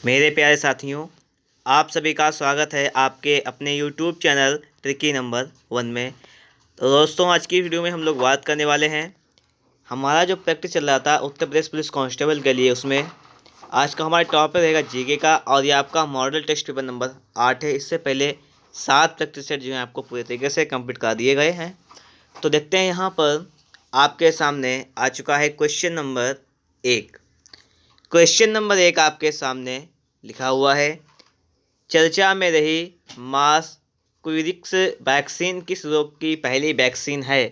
मेरे प्यारे साथियों, आप सभी का स्वागत है आपके अपने यूट्यूब चैनल ट्रिकी नंबर 1 में। तो दोस्तों, आज की वीडियो में हम लोग बात करने वाले हैं हमारा जो प्रैक्टिस चल रहा था उत्तर प्रदेश पुलिस कांस्टेबल के लिए। उसमें आज का हमारा टॉपिक रहेगा जीके का, और ये आपका मॉडल टेस्ट पेपर नंबर 8 है। इससे पहले 7 प्रैक्टिस सेट जो है आपको पूरे तरीके से कंप्लीट कर दिए गए हैं। तो देखते हैं, यहाँ पर आपके सामने आ चुका है क्वेश्चन नंबर 1। क्वेश्चन नंबर 1 आपके सामने लिखा हुआ है, चर्चा में रही मास्कुरिक्स वैक्सीन किस रोग की पहली वैक्सीन है?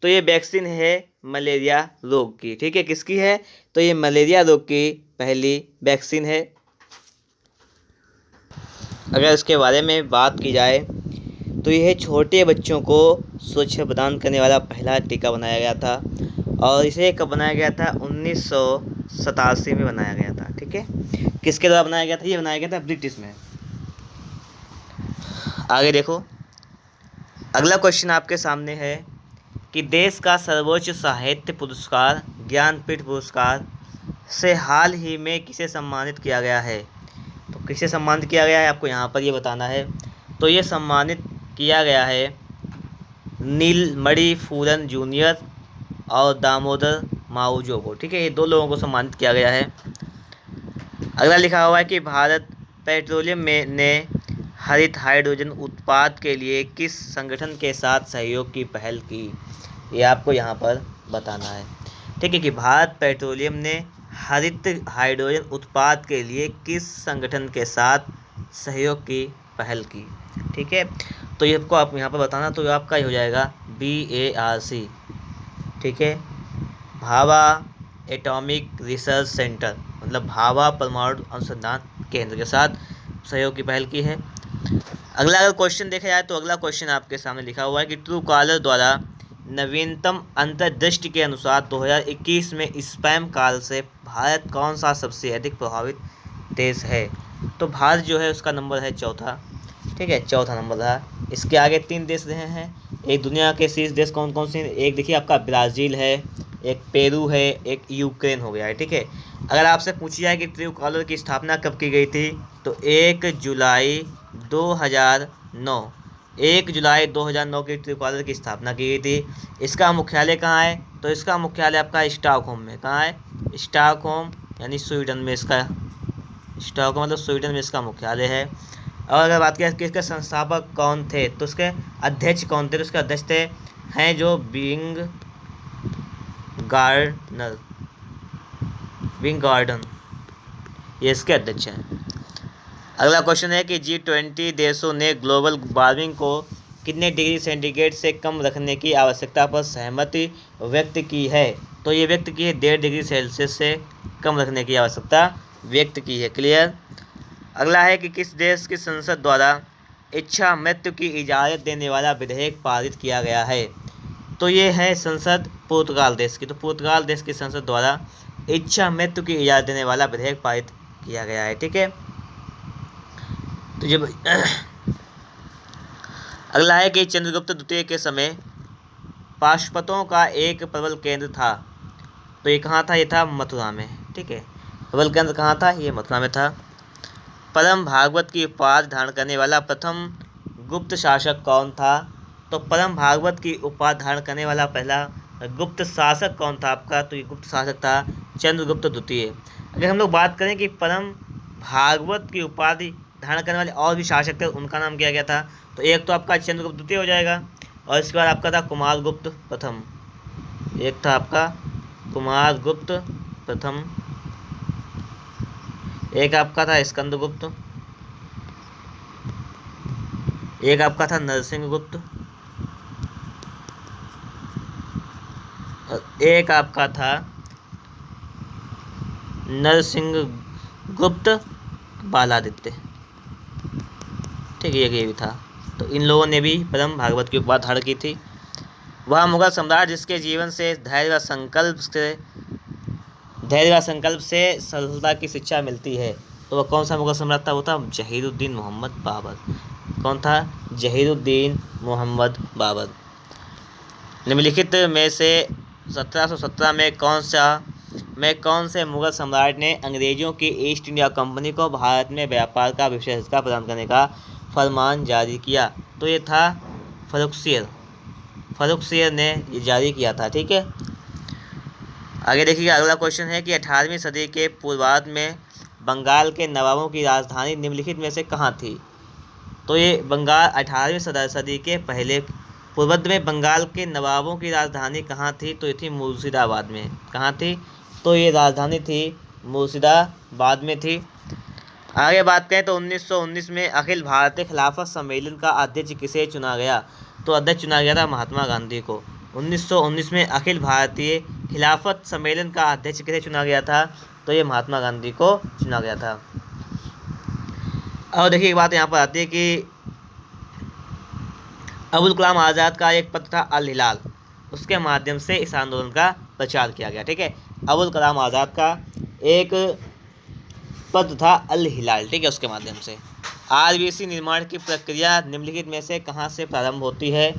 तो ये वैक्सीन है मलेरिया रोग की। ठीक है, किसकी है? तो ये मलेरिया रोग की पहली वैक्सीन है। अगर इसके बारे में बात की जाए तो यह छोटे बच्चों को सुरक्षा प्रदान करने वाला पहला टीका बनाया गया था, और इसे कब बनाया गया था? 1987 में बनाया गया था। ठीक है, किसके द्वारा बनाया गया था? ये बनाया गया था ब्रिटिश में। आगे देखो, अगला क्वेश्चन आपके सामने है कि देश का सर्वोच्च साहित्य पुरस्कार ज्ञानपीठ पुरस्कार से हाल ही में किसे सम्मानित किया गया है? तो किसे सम्मानित किया गया है आपको यहाँ पर ये बताना है। तो ये सम्मानित किया गया है नीलमणि फूलन जूनियर और दामोदर माउजो को। ठीक है, ये 2 लोगों को सम्मानित किया गया है। अगला लिखा हुआ है कि भारत पेट्रोलियम ने हरित हाइड्रोजन उत्पाद के लिए किस संगठन के साथ सहयोग की पहल की? ये आपको यहाँ पर बताना है। ठीक है, कि भारत पेट्रोलियम ने हरित हाइड्रोजन उत्पाद के लिए किस संगठन के साथ सहयोग की पहल की? ठीक है, तो ये आपको आप यहाँ पर बताना। तो आपका ये हो जाएगा BARC। ठीक है, भाभा एटॉमिक रिसर्च सेंटर, मतलब भाभा परमाणु अनुसंधान केंद्र के साथ सहयोग की पहल की है। अगला अगर क्वेश्चन देखा जाए तो अगला क्वेश्चन आपके सामने लिखा हुआ है कि ट्रू कॉलर द्वारा नवीनतम अंतर्दृष्टि के अनुसार 2021 में स्पैम कॉल से भारत कौन सा सबसे अधिक प्रभावित देश है? तो भारत जो है उसका नंबर है 4था। ठीक है, 4था नंबर रहा। इसके आगे 3 देश रहे हैं। एक दुनिया के शीर्ष देश कौन कौन से? एक देखिए आपका ब्राज़ील है, एक पेरू है, एक यूक्रेन हो गया है। ठीक है, अगर आपसे पूछी जाए कि ट्रू कॉलर की स्थापना कब की गई थी, तो 1 जुलाई 2009 1 जुलाई 2009 की ट्रू कॉलर की स्थापना की गई थी। इसका मुख्यालय कहाँ है? तो इसका मुख्यालय आपका स्टॉकहोम में। कहाँ है? स्टॉकहोम यानी स्वीडन में। इसका स्टॉकहोम मतलब स्वीडन में इसका मुख्यालय है। और अगर बात करें कि इसके संस्थापक कौन थे, तो उसके अध्यक्ष कौन थे? तो उसके अध्यक्ष थे हैं जो विंग गार्डन, ये इसके अध्यक्ष हैं। अगला क्वेश्चन है कि G20 देशों ने ग्लोबल वार्मिंग को कितने डिग्री सेंटीग्रेड से कम रखने की आवश्यकता पर सहमति व्यक्त की है? तो ये व्यक्त की है 1.5 डिग्री सेल्सियस से कम रखने की आवश्यकता व्यक्त की है। क्लियर? अगला है कि किस देश की संसद द्वारा इच्छा मृत्यु की इजाज़त देने वाला विधेयक पारित किया गया है? तो ये है संसद पुर्तगाल देश की। तो पुर्तगाल देश की संसद द्वारा इच्छा मृत्यु की इजाज़त देने वाला विधेयक पारित किया गया है। ठीक है, तो जब अगला है कि चंद्रगुप्त द्वितीय के समय पाशुपतों का एक प्रबल केंद्र था। तो ये कहाँ था? ये था मथुरा में। ठीक है, प्रबल केंद्र कहाँ था? ये मथुरा में था। परम भागवत की उपाधि धारण करने वाला प्रथम गुप्त शासक कौन था? तो परम भागवत की उपाधि धारण करने वाला पहला गुप्त शासक कौन था आपका? तो ये गुप्त शासक था चंद्रगुप्त द्वितीय। अगर हम लोग बात करें कि परम भागवत की उपाधि धारण करने वाले और भी शासक थे, उनका नाम क्या गया था? तो एक तो आपका चंद्रगुप्त द्वितीय हो जाएगा, और इसके बाद आपका था कुमारगुप्त प्रथम। एक था आपका कुमारगुप्त प्रथम, एक आपका था स्कंदगुप्त, एक आपका था नरसिंहगुप्त, और एक आपका था नरसिंहगुप्त बालादित्य। ठीक है, ये भी था। तो इन लोगों ने भी परम भागवत की उपाधि धारण की थी। वह मुगल सम्राट जिसके जीवन से धैर्य व संकल्प से सरलता की शिक्षा मिलती है, तो वह कौन सा मुगल सम्राट था? वो था जहीरुद्दीन मोहम्मद बाबर। कौन था? जहीरुद्दीन मोहम्मद बाबर। निम्नलिखित में से 1717 में कौन सा में कौन से मुगल सम्राट ने अंग्रेजों की ईस्ट इंडिया कंपनी को भारत में व्यापार का विशेषाधिकार प्रदान करने का फरमान जारी किया? तो ये था फर्रुखसियर ने ये जारी किया था। ठीक है, आगे देखिएगा। अगला क्वेश्चन है कि 18वीं सदी के पूर्वार्ध में बंगाल के नवाबों की राजधानी निम्नलिखित में से कहाँ थी? तो ये बंगाल 18वीं सदी के पहले पूर्वार्ध में बंगाल के नवाबों की राजधानी कहाँ थी? तो ये थी मुर्शिदाबाद में। कहाँ थी? तो ये राजधानी थी मुर्शिदाबाद में थी। आगे बात करें तो 1919 में अखिल भारतीय खिलाफत सम्मेलन का अध्यक्ष किसे चुना गया? तो अध्यक्ष चुना गया था महात्मा गांधी को। 1919 में अखिल भारतीय खिलाफत सम्मेलन का अध्यक्ष किसे चुना गया था? तो ये महात्मा गांधी को चुना गया था। और देखिए एक बात यहाँ पर आती है कि अबुल कलाम आज़ाद का एक पत्र था अल हिलाल, उसके माध्यम से इस आंदोलन का प्रचार किया गया। ठीक है, अबुल कलाम आज़ाद का एक पत्र था अल हिलाल, ठीक है, उसके माध्यम से। आरबीसी निर्माण की प्रक्रिया निम्नलिखित में से कहाँ से प्रारंभ होती है?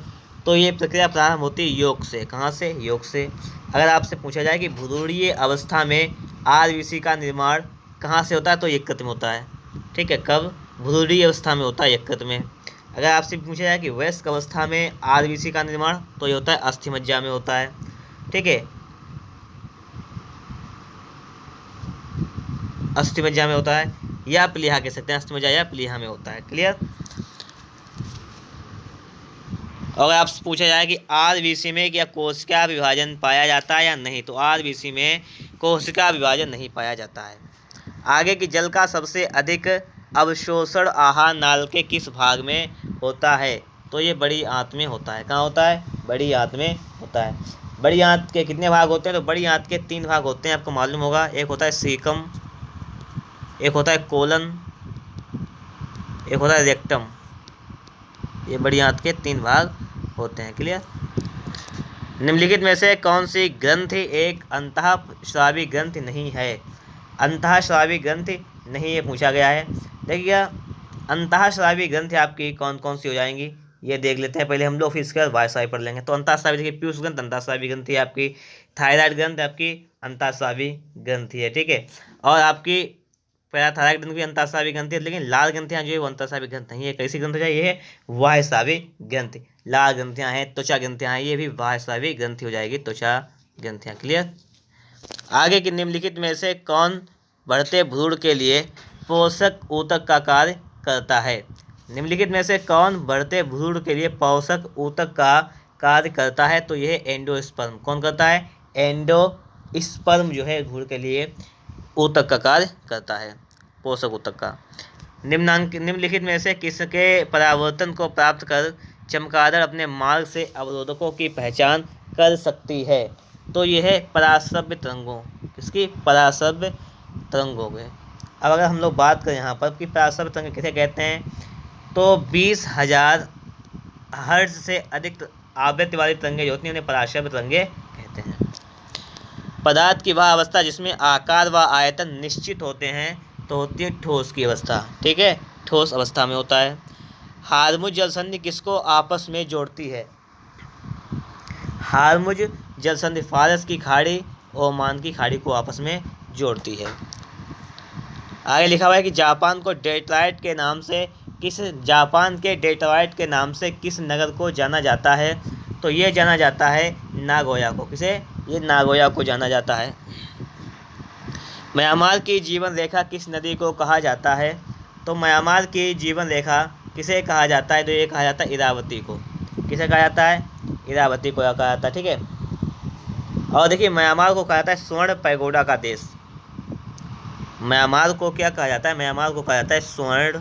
तो ये प्रक्रिया प्रारंभ होती है योग से। कहाँ से? योग से। अगर आपसे पूछा जाए कि भ्रूणीय अवस्था में आरबीसी का निर्माण कहाँ से होता है? तो यकृत में होता है। ठीक है, कब? भ्रूणीय अवस्था में होता है, यकृत में। अगर आपसे पूछा जाए कि वयस्क अवस्था में आरबीसी का निर्माण, तो ये होता है अस्थिमज्जा में होता है। ठीक है, अस्थिमज्जा में होता है, या प्लीहा कह सकते हैं, अस्थिमज्जा या प्लीहा में होता है। क्लियर? अगर आपसे पूछा जाए कि आरबीसी में क्या कोशिका विभाजन पाया जाता है या नहीं, तो आरबीसी में कोशिका विभाजन नहीं पाया जाता है। आगे की जल का सबसे अधिक अवशोषण आहार नाल के किस भाग में होता है? तो ये बड़ी आंत में होता है। कहाँ होता है? बड़ी आंत में होता है। बड़ी आंत के कितने भाग होते हैं? तो बड़ी आंत के 3 भाग होते हैं, आपको मालूम होगा। एक होता है सीकम, एक होता है कोलन, एक होता है रेक्टम। ये बड़ी आंत के 3 भाग होते हैं। क्लियर? निम्नलिखित में से कौन सी ग्रंथि एक अंतःस्रावी ग्रंथि नहीं है? अंतःस्रावी ग्रंथि नहीं, ये पूछा गया है। देखिए, अंतःस्रावी ग्रंथि आपकी कौन कौन सी हो जाएंगी, ये देख लेते हैं पहले हम लोग, फिर इसके बाद वायस्रावी पढ़ लेंगे। तो अंतःस्रावी देखिए, पीयूष ग्रंथ अंतःस्रावी ग्रंथि है आपकी, थायराइड ग्रंथ आपकी अंतःस्रावी ग्रंथि है। ठीक है, और आपकी पैराथायराइड ग्रंथ भी अंतःस्रावी ग्रंथि है, लेकिन लाल ग्रंथियाँ जो है वो अंतःस्रावी ग्रंथ नहीं है। कैसी ग्रंथ है? ये है वायस्रावी ग्रंथि। लाल ग्रंथियाँ हैं, त्वचा ग्रंथियाँ हैं, ये भी वायस्रावी ग्रंथि हो जाएगी, त्वचा ग्रंथियाँ। क्लियर? आगे की निम्नलिखित में से कौन बढ़ते भ्रूण के लिए पोषक ऊतक का कार्य करता है? निम्नलिखित में से कौन बढ़ते भ्रूण के लिए पोषक ऊतक का कार्य करता है? तो यह एंडोस्पर्म। कौन करता है? एंडोस्पर्म जो है भ्रूण के लिए ऊतक का कार्य करता है, पोषक ऊतक का। निम्नलिखित में से किसके परावर्तन को प्राप्त कर चमगादड़ अपने मार्ग से अवरोधकों की पहचान कर सकती है? तो यह है पराश्रव्य तरंगों। किसकी? पराश्रव्य तरंगों के। अब अगर हम लोग बात करें यहाँ पर कि पराश्रव्य तरंग किसे कहते हैं, तो 20,000 हर्ट्ज से अधिक आवृत्ति वाली तरंगें जो होती हैं उन्हें पराश्रव्य तरंगें कहते हैं। पदार्थ की वह अवस्था जिसमें आकार व आयतन निश्चित होते हैं तो होती है ठोस की अवस्था। ठीक है, ठोस अवस्था में होता है। हारमुज जलसंधि किसको आपस में जोड़ती है? हारमुज जलसंधि फारस की खाड़ी और ओमान की खाड़ी को आपस में जोड़ती है। आगे लिखा हुआ है कि जापान के डेट्रॉइट के नाम से किस नगर को जाना जाता है? तो ये जाना जाता है नागोया को। किसे? ये नागोया को जाना जाता है। म्यांमार की जीवन रेखा किस नदी को कहा जाता है? तो म्यांमार की जीवन रेखा किसे कहा जाता है? तो ये कहा जाता है इरावती को। किसे कहा जाता है? इरावती को कहा जाता है। ठीक है, और देखिए म्यांमार को कहा जाता है स्वर्ण पैगोडा का देश। म्यांमार को क्या कहा जाता है? म्यांमार को कहा जाता है स्वर्ण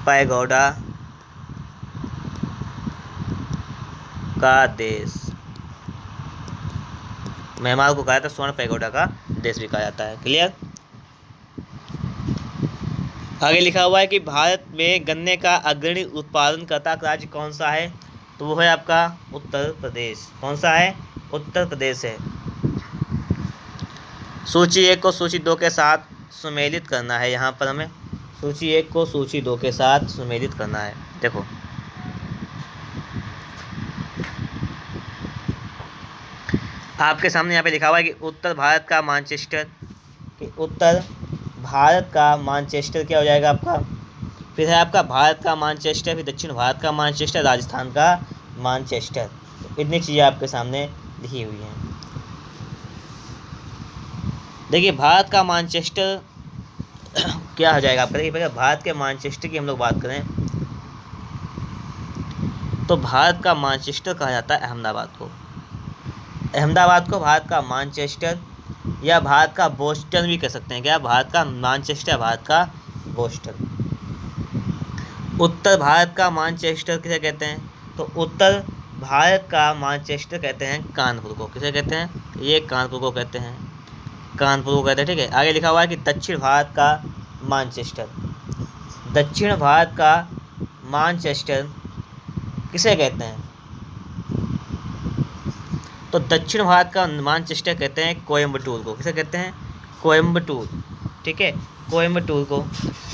पैगोडा का देश। म्यांमार को कहा जाता है स्वर्ण पैगोडा का देश भी कहा जाता है। क्लियर? आगे लिखा हुआ है कि भारत में गन्ने का अग्रणी उत्पादनकर्ता राज्य कौन सा है? तो वो है आपका उत्तर प्रदेश। कौन सा है? उत्तर प्रदेश है। सूची 1 को सूची 2 के साथ सुमेलित करना है। यहाँ पर हमें सूची 1 को सूची 2 के साथ सुमेलित करना है। देखो, आपके सामने यहाँ पे लिखा हुआ है कि उत्तर भारत का मानचेस्टर, कि उत्तर भारत का मानचेस्टर क्या हो जाएगा आपका, फिर है आपका भारत का मानचेस्टर, फिर दक्षिण भारत का मानचेस्टर, राजस्थान का मानचेस्टर। तो इतनी चीज़ें आपके सामने लिखी हुई हैं। देखिए भारत का मानचेस्टर क्या हो जाएगा आपका, देखिए भारत के मानचेस्टर की हम लोग बात करें तो भारत का मानचेस्टर कहा जाता है अहमदाबाद को। अहमदाबाद को भारत का मानचेस्टर या भारत का बोस्टन भी कह सकते हैं। क्या, भारत का मानचेस्टर, भारत का बोस्टन। उत्तर भारत का मानचेस्टर किसे कहते हैं, तो उत्तर भारत का मानचेस्टर कहते हैं कानपुर को। किसे कहते हैं, ये कानपुर को कहते हैं, कानपुर को कहते हैं। ठीक है, आगे लिखा हुआ है कि दक्षिण भारत का मानचेस्टर, दक्षिण भारत का मानचेस्टर किसे कहते हैं, तो दक्षिण भारत का मानचेस्टर कहते हैं कोयम्बटूर को। किसे कहते हैं, कोयम्बटूर। ठीक है, कोयम्बटूर को,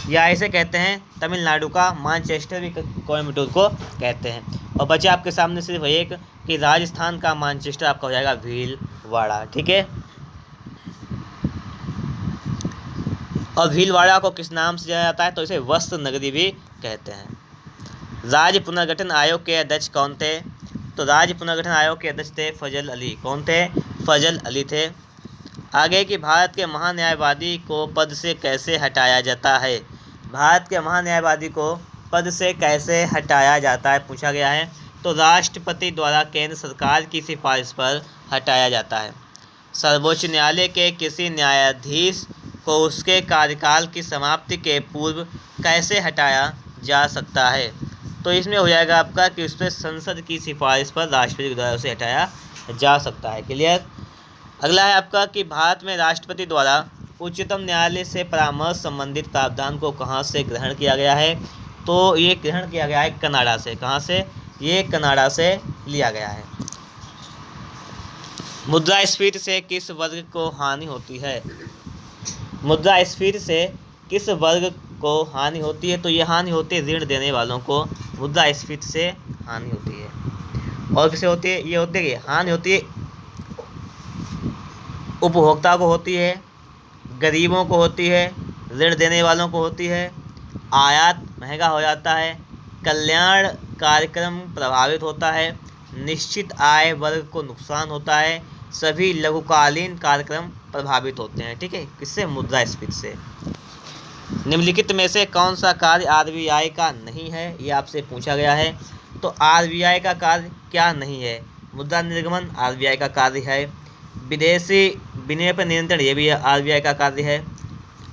या ऐसे कहते हैं तमिलनाडु का मानचेस्टर भी कोयम्बटूर को कहते हैं। और बचे आपके सामने सिर्फ एक कि राजस्थान का मानचेस्टर आपका हो जाएगा भीलवाड़ा। ठीक है, और भीलवाड़ा को किस नाम से जाना जाता है, तो इसे वस्त्र नगरी भी कहते हैं। राज्य पुनर्गठन आयोग के अध्यक्ष कौन थे, तो राज्य पुनर्गठन आयोग के अध्यक्ष थे फजल अली। कौन थे, फजल अली थे। आगे कि भारत के महान्यायवादी को पद से कैसे हटाया जाता है, भारत के महान्यायवादी को पद से कैसे हटाया जाता है पूछा गया है, तो राष्ट्रपति द्वारा केंद्र सरकार की सिफारिश पर हटाया जाता है। सर्वोच्च न्यायालय के किसी न्यायाधीश को उसके कार्यकाल की समाप्ति के पूर्व कैसे हटाया जा सकता है, तो इसमें हो जाएगा आपका कि उस पर संसद की सिफारिश पर राष्ट्रपति द्वारा उसे हटाया जा सकता है। क्लियर। अगला है आपका कि भारत में राष्ट्रपति द्वारा उच्चतम न्यायालय से परामर्श संबंधित प्रावधान को कहाँ से ग्रहण किया गया है, तो ये ग्रहण किया गया है कनाडा से। कहाँ से, ये कनाडा से लिया गया है। मुद्रास्फीति से किस वर्ग को हानि होती है, मुद्रास्फीति से किस वर्ग को हानि होती है, तो ये हानि होती है ऋण देने वालों को, मुद्रास्फीति से हानि होती है। और किसे होती है, ये होती है हानि होती है उपभोक्ता को होती है, गरीबों को होती है, ऋण देने वालों को होती है, आयात महंगा हो जाता है, कल्याण कार्यक्रम प्रभावित होता है, निश्चित आय वर्ग को नुकसान होता है, सभी लघुकालीन कार्यक्रम प्रभावित होते हैं। ठीक है, किससे, मुद्रास्फीति से। निम्नलिखित में से कौन सा कार्य आरबीआई का नहीं है, ये आपसे पूछा गया है। तो आरबीआई का कार्य क्या नहीं है, मुद्रा निर्गमन आरबीआई का कार्य है, विदेशी विनिमय पर नियंत्रण ये भी आरबीआई का कार्य है,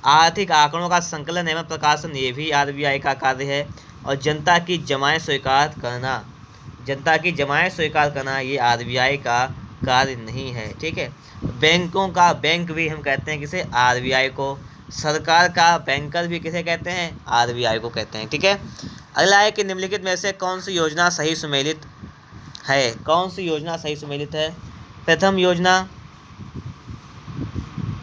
आर्थिक आंकड़ों का संकलन एवं प्रकाशन ये भी आरबीआई का कार्य है, और जनता की जमाएं स्वीकार करना, जनता की जमाएं स्वीकार करना ये आरबीआई का कार्य नहीं है। ठीक है, बैंकों का बैंक भी हम कहते हैं किसे, आरबीआई को। सरकार का बैंकर भी किसे कहते हैं, आरबीआई को कहते हैं। ठीक है, अगला है कि निम्नलिखित में से कौन सी योजना सही सुमेलित है, कौन सी योजना सही सुमेलित है। प्रथम योजना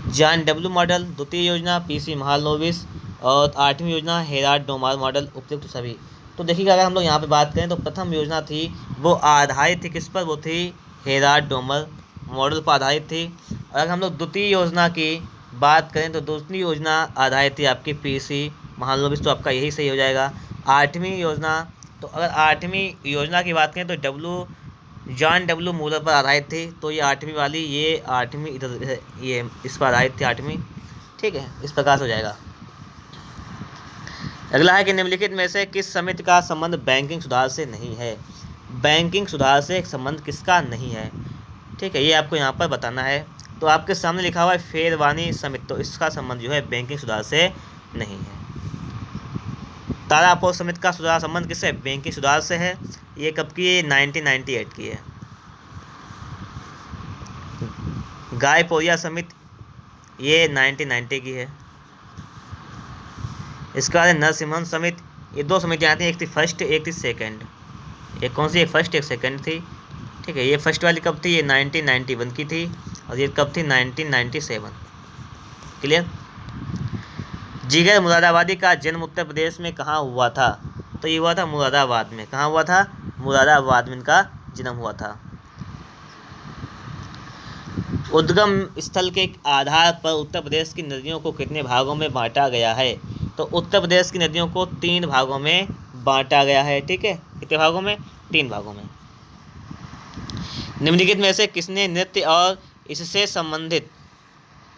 जॉन डब्ल्यू मॉडल, द्वितीय योजना पीसी महालनोबिस, और 8वीं योजना हेराल्ड डोमार मॉडल, उपयुक्त सभी। तो देखिएगा अगर हम लोग यहाँ पे बात करें तो प्रथम योजना थी वो आधारित थी किस पर, वो थी हेराल्ड डोमर मॉडल पर आधारित थी। अगर हम लोग द्वितीय योजना की बात करें तो दूसरी योजना आधारित थी आपकी पीसी महालनोबिस, तो आपका यही सही हो जाएगा। 8वीं योजना, तो अगर 8वीं योजना की बात करें तो जॉन डब्ल्यू मूलर पर आधारित थी, तो ये 8वीं वाली, ये 8वीं इधर ये इस पर आधारित थी 8वीं। ठीक है, इस प्रकार से हो जाएगा। अगला है कि निम्नलिखित में से किस समिति का संबंध बैंकिंग सुधार से नहीं है, बैंकिंग सुधार से एक संबंध किसका नहीं है। ठीक है, ये आपको यहाँ पर बताना है। तो आपके सामने लिखा हुआ है फेरवानी समिति, तो इसका संबंध जो है बैंकिंग सुधार से नहीं है। तारापोर समिति का सुधार संबंध किससे, बैंकिंग सुधार से है। ये कब की है, 1998 की है। गायपोरिया समिति ये 1990 की है। इसके बाद नरसिम्हन समिति, ये दो समितियाँ आती हैं, एक थी फर्स्ट एक थी सेकंड। एक कौन सी, एक फर्स्ट एक सेकंड थी। ठीक है, ये फर्स्ट वाली कब थी, ये 1991 की थी, और ये कब थी, 1997। क्लियर। जिगर मुरादाबादी का जन्म उत्तर प्रदेश में कहाँ हुआ था, तो ये हुआ था मुरादाबाद में। कहाँ हुआ था, मुरादाबाद में इनका जन्म हुआ था। उद्गम स्थल के आधार पर उत्तर प्रदेश की नदियों को कितने भागों में बांटा गया है? तो उत्तर प्रदेश की नदियों को 3 भागों में बांटा गया है। ठीक है, कितने भागों में? 3 भागों में। निम्नलिखित में से किसने नृत्य और इससे संबंधित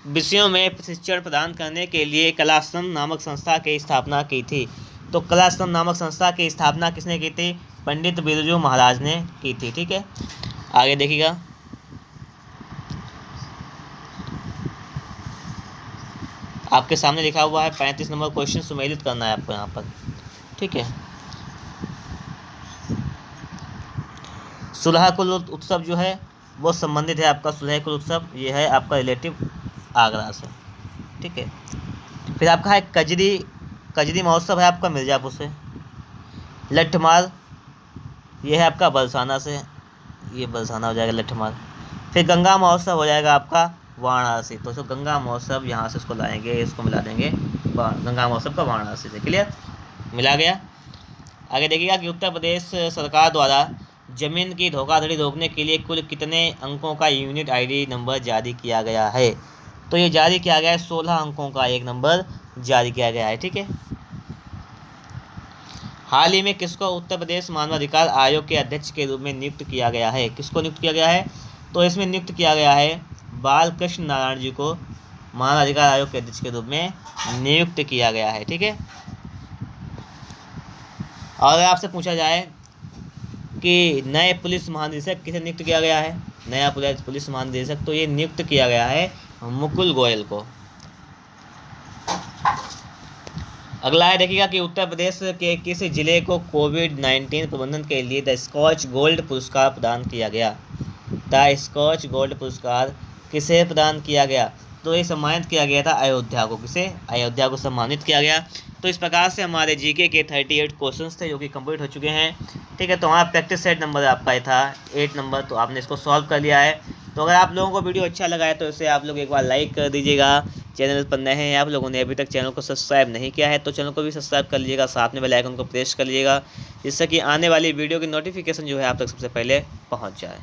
विषयों में प्रशिक्षण प्रदान करने के लिए कलाश्रम नामक संस्था की स्थापना की थी? तो कलाश्रम नामक संस्था की स्थापना किसने की थी? पंडित बिरजू महाराज ने की थी। ठीक है, आगे देखिएगा। आपके सामने लिखा हुआ है 35 नंबर क्वेश्चन सुमेलित करना है आपको यहाँ पर। ठीक है, सुलहकुल उत्सव जो है वो संबंधित है आपका सुलहकुल उत्सव, ये है आपका रिलेटिव आगरा से। ठीक है, फिर आपका है कजरी महोत्सव है आपका मिर्ज़ापुर से। लट्ठमार ये है आपका बरसाना से, ये बरसाना हो जाएगा लट्ठमार। फिर गंगा महोत्सव हो जाएगा आपका वाराणसी। तो इसको गंगा महोत्सव यहाँ से इसको लाएंगे, इसको मिला देंगे गंगा महोत्सव का वाराणसी से। क्लियर, मिला गया। आगे देखिएगा कि उत्तर प्रदेश सरकार द्वारा जमीन की धोखाधड़ी रोकने के लिए कुल कितने अंकों का यूनिट आईडी नंबर जारी किया गया है? तो ये जारी किया गया है 16 अंकों का एक नंबर जारी किया गया है। ठीक है, हाल ही में किसको उत्तर प्रदेश मानवाधिकार आयोग के अध्यक्ष के रूप में नियुक्त किया गया है? किसको नियुक्त किया गया है? तो इसमें नियुक्त किया गया है बालकृष्ण नारायण जी को मानवाधिकार आयोग के अध्यक्ष के रूप में नियुक्त किया गया है। ठीक है, और अगर आपसे पूछा जाए कि नए पुलिस महानिदेशक किसे नियुक्त किया गया है, नया पुलिस महानिदेशक, तो ये नियुक्त किया गया है मुकुल गोयल को। अगला है देखिएगा कि उत्तर प्रदेश के किस जिले को कोविड-19 प्रबंधन के लिए द स्कॉच गोल्ड पुरस्कार प्रदान किया गया? द स्कॉच गोल्ड पुरस्कार किसे प्रदान किया गया? तो ये सम्मानित किया गया था अयोध्या को। किसे? अयोध्या को सम्मानित किया गया। तो इस प्रकार से हमारे जीके के 38 क्वेश्चंस थे जो कि कंप्लीट हो चुके हैं। ठीक है, तो हमारा प्रैक्टिस सेट नंबर आपका ये था 8 नंबर, तो आपने इसको सॉल्व कर लिया है। तो अगर आप लोगों को वीडियो अच्छा लगा है तो इसे आप लोग एक बार लाइक कर दीजिएगा। चैनल पर नए हैं आप लोगों ने अभी तक चैनल को सब्सक्राइब नहीं किया है तो चैनल को भी सब्सक्राइब कर लीजिएगा, साथ में बेल आइकन को प्रेस कर लीजिएगा, जिससे कि आने वाली वीडियो की नोटिफिकेशन जो है आप तक सबसे पहले पहुँच जाए।